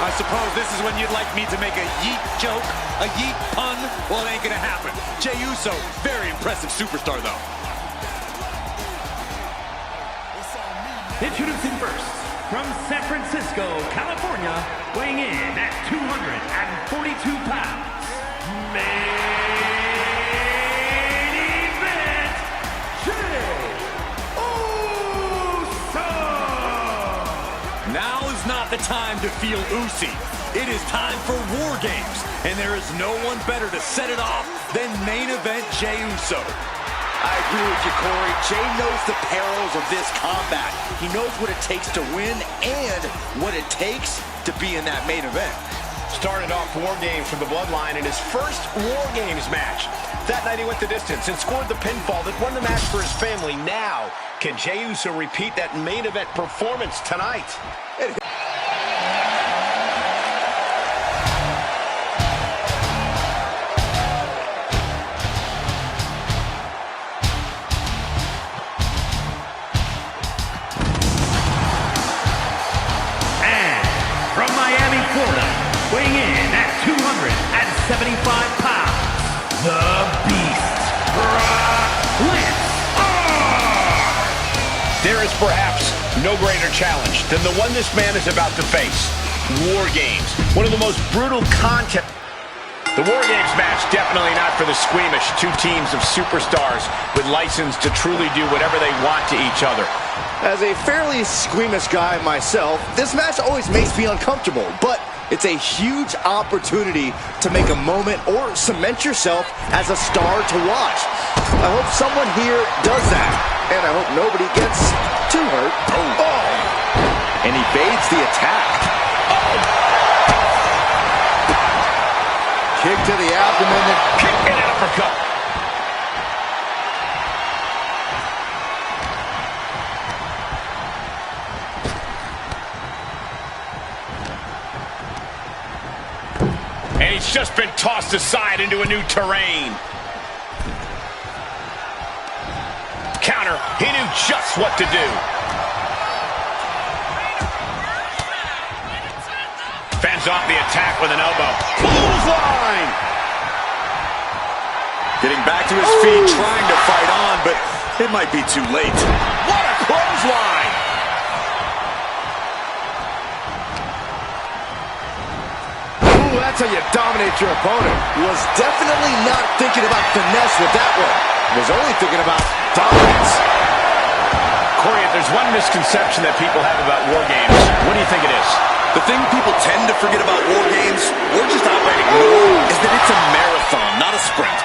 I suppose this is when you'd like me to make a yeet joke, a yeet pun? Well, it ain't gonna happen. Jey Uso, very impressive superstar, though. Introducing first, from San Francisco, California, weighing in at 242 pounds, main event, Jey Uso! Now is not the time to feel oozy. It is time for War Games, and there is no one better to set it off than main event Jey Uso. I agree with you, Corey. Jey knows the perils of this combat. He knows what it takes to win and what it takes to be in that main event. Started off War Games from the Bloodline in his first War Games match. That night he went the distance and scored the pinfall that won the match for his family. Now, can Jey Uso repeat that main event performance tonight? Weighing in at 275 pounds, the Beast, Brock Lesnar! There is perhaps no greater challenge than the one this man is about to face. War Games, one of the most brutal content. The War Games match, definitely not for the squeamish. Two teams of superstars with license to truly do whatever they want to each other. As a fairly squeamish guy myself, this match always makes me uncomfortable, but it's a huge opportunity to make a moment or cement yourself as a star to watch. I hope someone here does that, and I hope nobody gets too hurt. Oh. And evades the attack. Kick to the abdomen. Kick and uppercut. And he's just been tossed aside into a new terrain. Counter. He knew just what to do. Fends off the attack with an elbow. Clothesline! Getting back to his feet, trying to fight on, but it might be too late. What a clothesline! That's how you dominate your opponent. Was definitely not thinking about finesse with that one. Was only thinking about dominance. Corey, if there's one misconception that people have about War Games, what do you think it is? The thing people tend to forget about War Games, or just outright ignore, is that it's a marathon, not a sprint.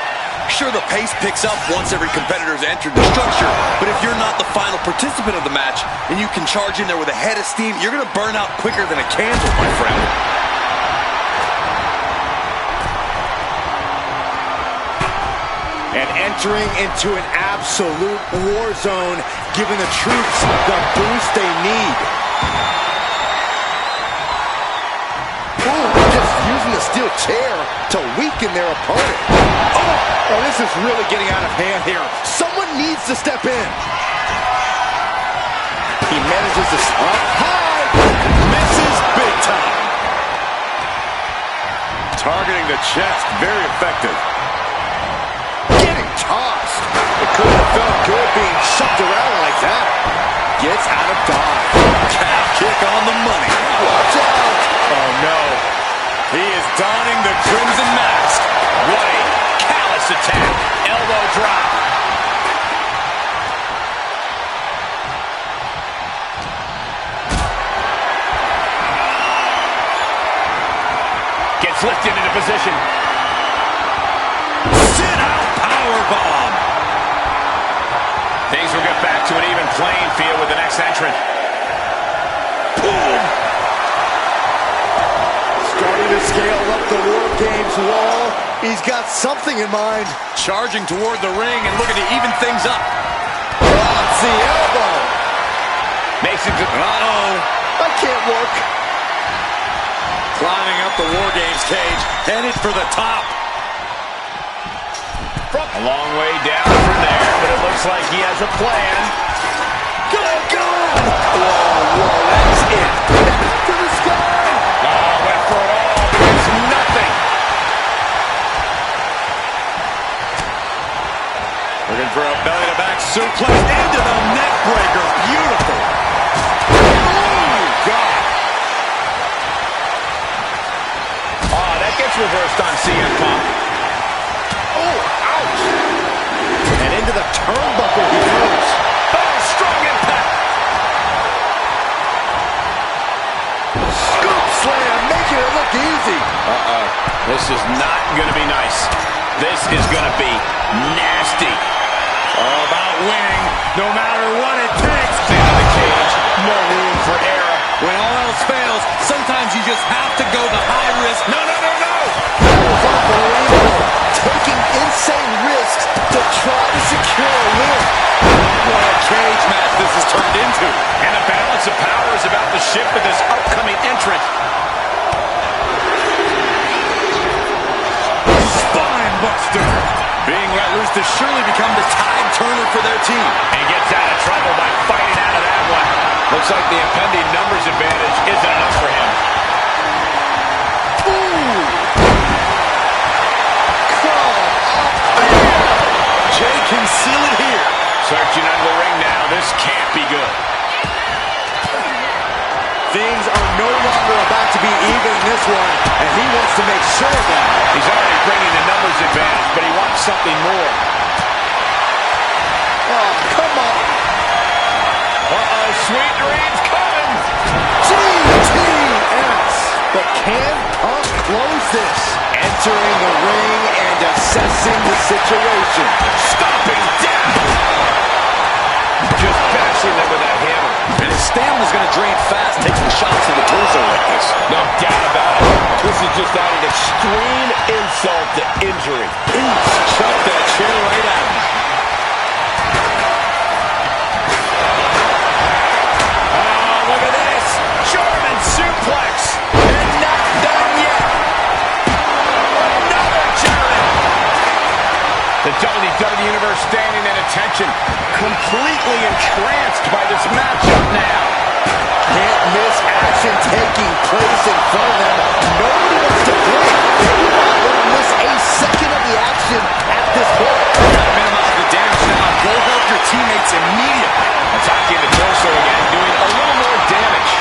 Sure, the pace picks up once every competitor's entered the structure, but if you're not the final participant of the match, and you can charge in there with a head of steam, you're going to burn out quicker than a candle, my friend. And entering into an absolute war zone, giving the troops the boost they need. Ooh, just using the steel chair to weaken their opponent. Oh, this is really getting out of hand here. Someone needs to step in. He manages to up high, misses big time. Targeting the chest, very effective. Tossed. It couldn't have felt good being shoved around like that. Gets out of dodge. Calf kick on the money. Watch out. Oh, no. He is donning the crimson mask. What a callous attack. Elbow drop. Gets lifted into position. Powerbomb. Things will get back to an even playing field with the next entrant. Boom. Starting to scale up the War Games wall. He's got something in mind. Charging toward the ring and looking to even things up. Drops the elbow. Makes it to... Uh-oh. That can't work. Climbing up the War Games cage. Headed for the top. A long way down from there, but it looks like he has a plan. Go! Whoa, that's it. To the sky. Oh, what suplex into the neck breaker. Beautiful. Oh, God. Oh, that gets reversed on CM Punk. Oh, ouch. And into the turnbuckle he goes. Oh, strong impact. Scoop slam, making it look easy. This is not going to be nice. This is going to be nasty. All about winning, no matter what it takes. Into the cage. No room for error. When all else fails, sometimes you just have to go the high risk. No, no, no, no. That was unbelievable. Taking insane risks to try to secure a win. What a cage match this has turned into. And the balance of power is about to shift with this upcoming entrant. Spine buster. Being let loose to surely become the tide turner for their team. And gets out of trouble by fighting out of that one. Looks like the impending numbers advantage isn't enough for him. Ooh. Come on. Jay can seal it here. Searching under the ring now. This can't be good. Things are no longer about to be even in this one, and he wants to make sure of that. He's already bringing the numbers advantage, but he wants something more. Oh, come on. Uh-oh, sweet dreams coming. GTS. But can Punk close this? Entering the ring and assessing the situation. Stomping down. Just bashing them with that hammer. And his stamina's going to drain fast, taking shots to the torso like this. No doubt about it. This is just adding extreme insult to injury. Chuck that chair right at him. Oh, look at this. German suplex. And not done yet. Another German. The WWE Universe standing at attention. Completely entranced by this matchup now. Can't miss action taking place in front of them. Nobody wants to break. They do not want to miss a second of the action at this point. Gotta minimize the damage now. Go help your teammates immediately. Attacking the torso again, doing a little more damage.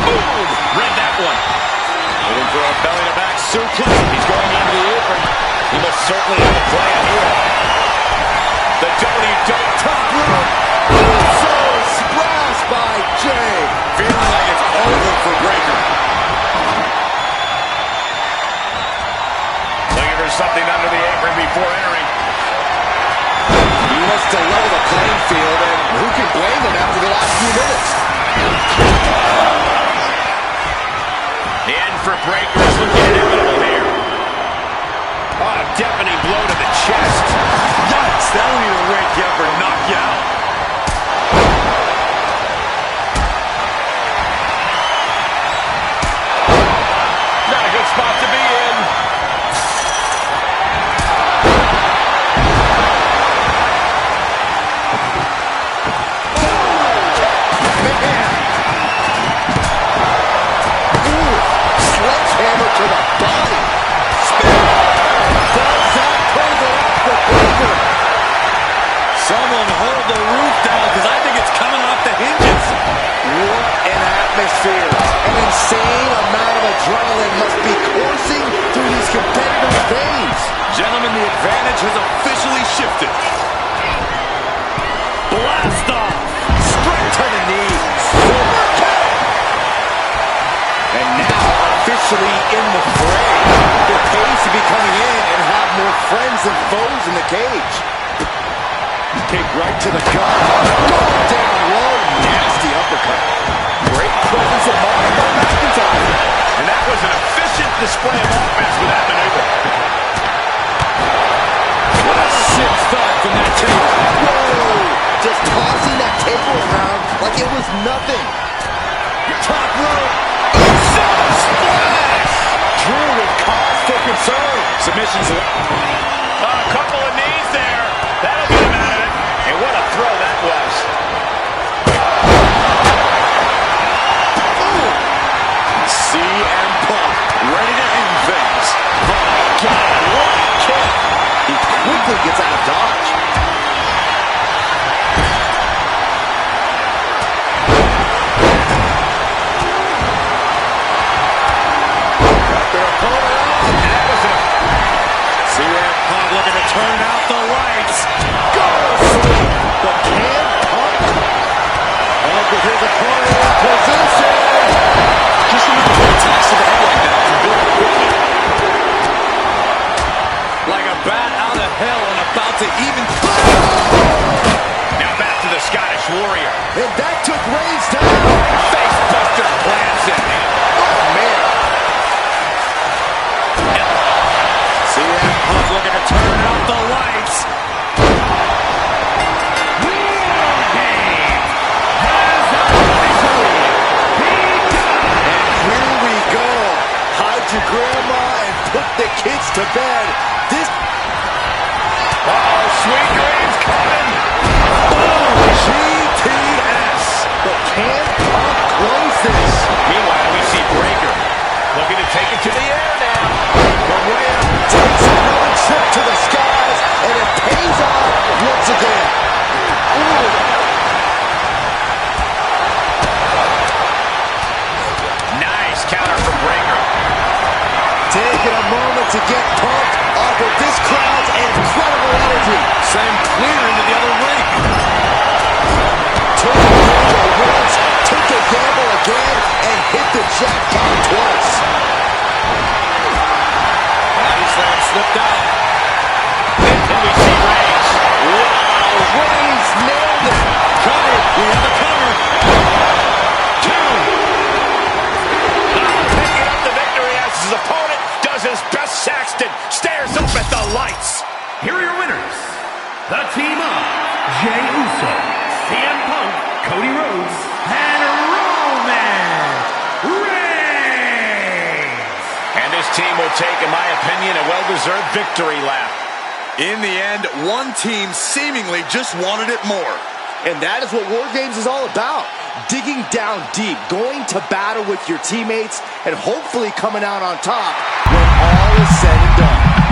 Boom! Read that one. Looking for a belly-to-back suplex. He's going under the apron. He must certainly have a plan here. The WWE top rope. Usos splashed by Jay. Feeling like it's over for Breaker. Looking for something under the apron before entering. He wants to level the playing field, and who can blame him after the last few minutes? The end for Breaker is looking inevitable here. Oh, a deafening blow to the chest. Yikes, that don't even wake you up or knock you out. Not a good spot to be in. Sledgehammer to the body. Does that pull it off the Breaker? Someone hold the roof down, because I think it's coming off the hinges. What an atmosphere. An insane amount of adrenaline must be coursing through these competitors' veins. Gentlemen, the advantage has officially shifted. Blast off. Straight to the knee. Super kick. And now officially in the fray. The pace to be coming in and have more friends than foes in the cage. Kick right to the gut. Going down low. Nasty uppercut. Great presence of mind by McIntyre. And that was an efficient display of offense with that maneuver. What a sick start from that table. Whoa! Just tossing that table around like it was nothing. Top rope. Splash! Drew with cause for concern. Submissions. A couple of knees there. That'll get him out of it. And what a throw that was. CM Punk ready to end things. Oh my God, what a kick. He quickly gets out of dodge. turn out the lights. Go sweep. But can Punk? Punk with his opponent in position. Just remember the attacks to the head like that can build quickly. Like a bat out of hell and about to even... Now back to the Scottish Warrior. And that took Reigns down. Face buster plants it. Oh, man. CM Punk looking to turn out the lights. And here we go. Hide your grandma and put the kids to bed. This... Uh-oh, Sweet Dreams coming. Boom! GTS. But can Punk close this? Meanwhile, we see Breaker looking to take it to the air now. From way up, takes another trip to the skies, and it pays off once again. Ooh. Nice counter from Breaker. Taking a moment to get Punk off of this crowd's incredible energy. Send clear into the other ring. Took a gamble once, took a gamble again, and hit the jackpot twice. Body slam slipped out. And we see Reigns. Wow, Reigns nailed it. Cover, we have a cover. Two. Picking up the victory as his opponent does his best. Saxton stares up at the lights. Here are your winners. The team of Jey Uso, CM Punk, Cody Rhodes, and Roman Reigns. And this team will take, in my opinion, a well-deserved victory lap. In the end, one team seemingly just wanted it more. And that is what War Games is all about. Digging down deep, going to battle with your teammates, and hopefully coming out on top when all is said and done.